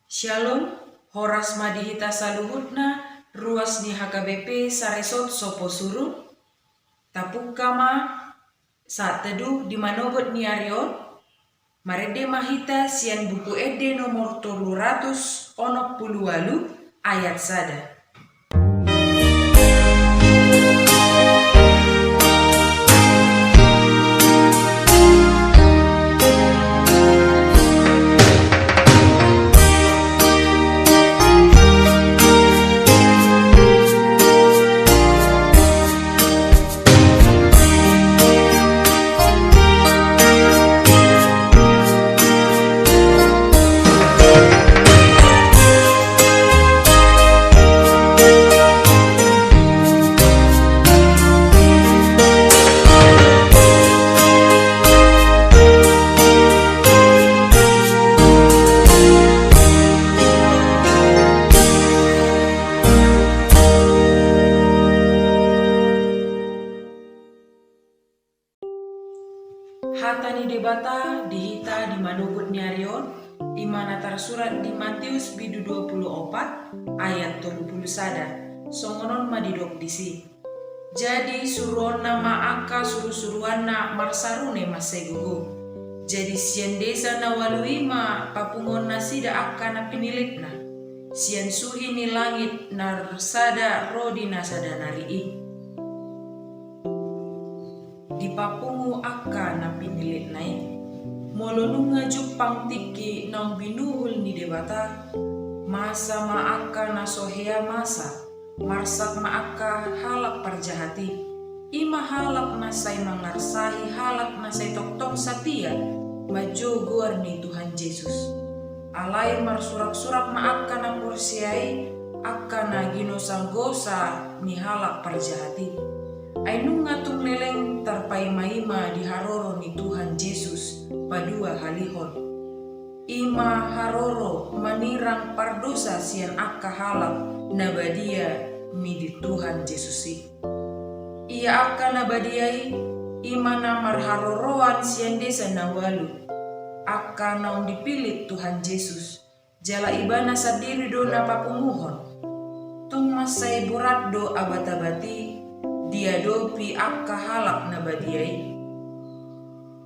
Shalom, horas madihita saluhutna, ruas ni HKBP saresot sopo suru, tapuk kama saat teduh di manobot ni arion, marede mahita sian buku ede nomor 368 ayat sada. Hata ni debata dihita di manobot ni arion, imana tersurat di Matius bidu 24 ayat 30 sada, songonon madidok disi. Jadi suruhan nama aka suruhan na marsarune masegugo. Jadi sian desa na waluima papungon na sida aka na pinilitna. Sian suhi ni langit narsada rodi na sada narii. Di papungu aka na pinilit nai, molonunga jupang tiki nang binuhul ni debata, masa maaka na sohea masa, marsak maaka halak parjahati, ima halak na say mangarsahi halak na say toktong satia, majoguar ni Tuhan Yesus. Alay marsurak-surak maaka na porsiai, aka na ginosanggosa ni halak parjahati. Ay nung ngatung leleng tarpay maima di haroro ni Tuhan Yesus padua halihon. Ima haroro manirang pardosa sian akka halap nabadia mi di Tuhan Yesusi. Ia akka nabadiai ima namar haroroan sian desa nawalu. Akka naung dipilih Tuhan Yesus. Jala ibana sadiri do napapunguhon. Tung masay burat do abatabati dia dopi akka halak nabadiai.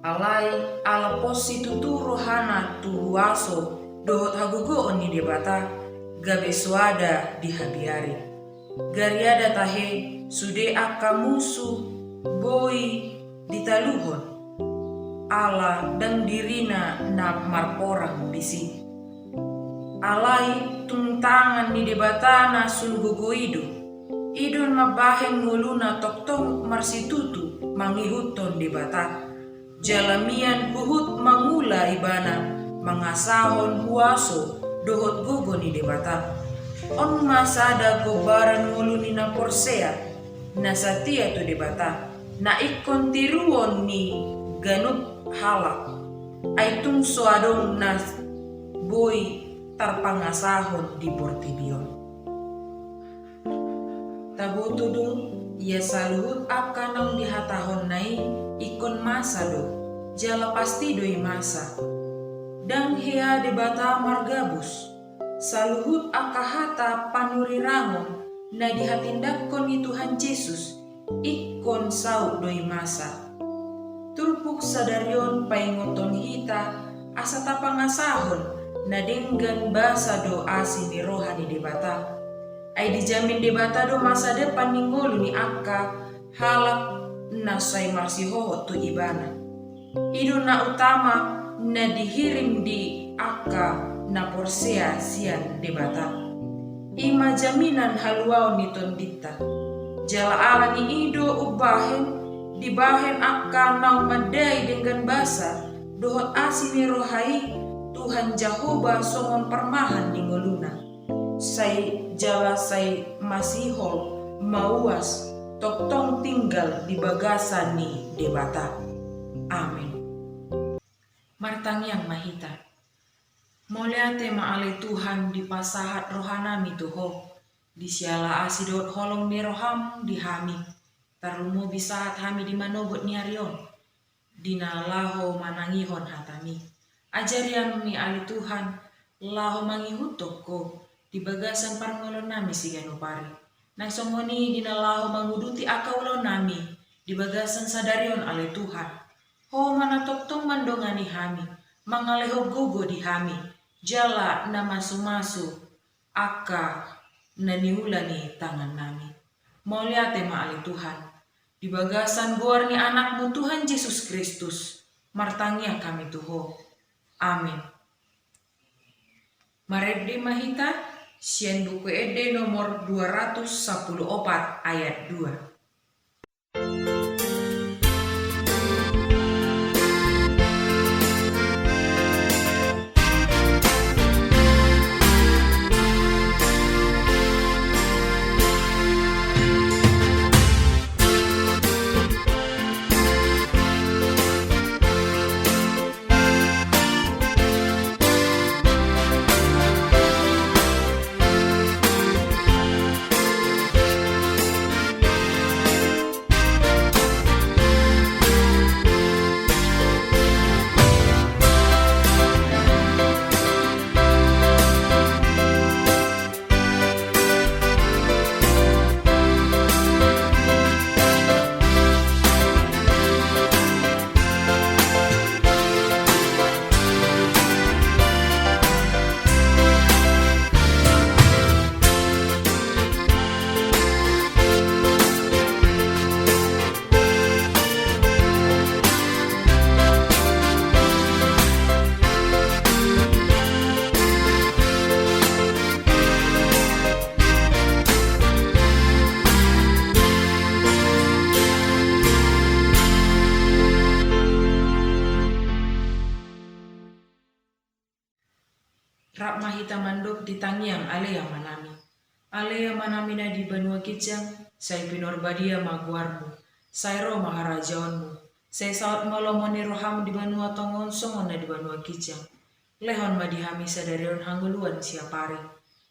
Alai ala posi tuturo hana turuaso dohot hagugo ni debata gabe suada di habiari. Gariada tahe sude akka musu boi ditaluhon. Ala dan dirina na marporang bisi. Alai tungtangan ni debata na sungugo idu. Idon mabahen nguluna toktong marsitutu mangihuton di bata. Jalamian huhut mangula ibana mangasahon huaso dohot gogo ni di bata. On masada gobaran nguluni na porsea na satia tu di bata. Na ikon tiruon ni ganup halak. Ay tung soadong na boy tarpangasahon di portibion. Tabutudu ia saluhut akka nang dihatahon nai ikon masa do, jala pasti doi masa. Dang hea debata margabus, saluhut akka hata panurirangon na dihatindakon ni Tuhan Yesus, ikon sau doi masa. Turpuk sadarion paingoton hita asa tapangasahon na denggan basa do asi ni rohani debata. Ay dijamin debata do masa depan ninggolo ni akka halak na say marsihohot tu ibana. Ido na utama na dihirim di akka na porsea sian debata. Ima jaminan haluaw ni tondita. Jala ala ni ido ubahen dibahen akka nang madai dengan basa dohot asi ni rohai Tuhan Jehovah songon permahan ninggoluna. Say jala say masihol mauas toktong tinggal di bagasan ni debata. Amin. Martang yang mahita. Moleate maale Tuhan di pasahat rohana mituho. Di siala asidot holong ni roham di hami. Tarumo bisahat hami di manobot ni arion. Dina laho manangihon hatami. Ajarian mi ali Tuhan laho mangihutok ko di bagasan parngolon nami si ganupari. Nagsongoni dinalaho manguduti akaulo nami di bagasan sadarion ale Tuhan. Ho manatoktong mandongani hami, mangaleho gogo di hami, jala na masu-masu, aka naniulani tangan nami. Mauliate maali Tuhan, di bagasan goar ni anakmu Tuhan Yesus Kristus, martangia kami tuho. Amin. Marebde mahita, sien buku ede nomor 214 ayat 2. Rap mahita mandok di tangiang alea manami. Alea manami na di banua kijang, say pinorbadia maguarmu, say ro maharajaonmu, say saot malomoni roham di banua tongon songon na di banua kijang. Lehon madihami sadarion hanguluan siapari.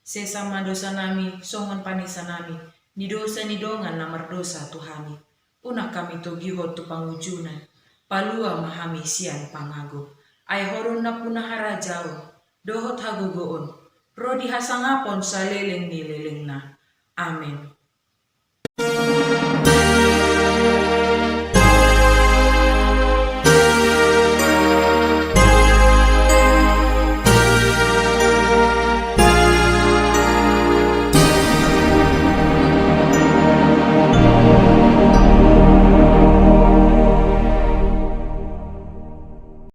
Say sama dosa nami, songon panisa nami, ni dosa ni dongan na merdosa Tuhani. Unak kami togiho tu pangujunan, palua mahami sian pangago. Ay horon na punah harajaon, dohot hagugoon, rodi hasangapon sa leleng ni leleng na. Amen.